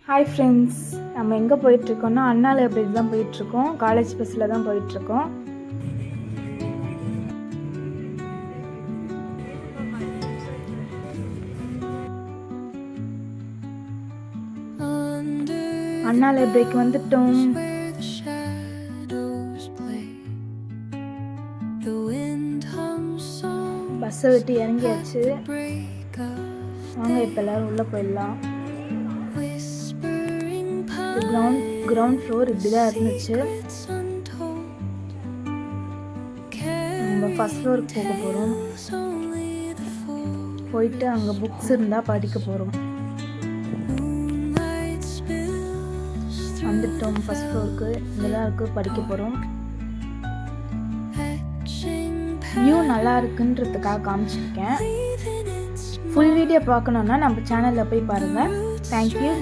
Hi friends, நம்ம எங்கே போயிட்டுருக்கோம்னா அண்ணா library தான் போயிட்டுருக்கோம். காலேஜ் பஸ்ஸில் தான் போயிட்டுருக்கோம். அண்ணா லைப்ரரிக்கு வந்துட்டோம். பஸ்ஸை விட்டு இறங்கியாச்சு. வாங்க இப்போ எல்லோரும் உள்ளே போயிடலாம். கிரவுண்ட் ஃப்ளோர் இப்படி தான் இருந்துச்சு. நம்ம ஃபஸ்ட் ஃப்ளோருக்கு போக போகிறோம். போயிட்டு அங்கே புக்ஸ் இருந்தால் படிக்க போகிறோம். வந்துட்டோம் ஃபஸ்ட் ஃப்ளோருக்கு. இதெல்லாம் இருக்குது, படிக்க போகிறோம். வியூ நல்லா இருக்குன்றதுக்காக காமிச்சிருக்கேன். ஃபுல் வீடியோ பார்க்கணுன்னா நம்ம சேனலில் போய் பாருங்கள். தேங்க்யூ.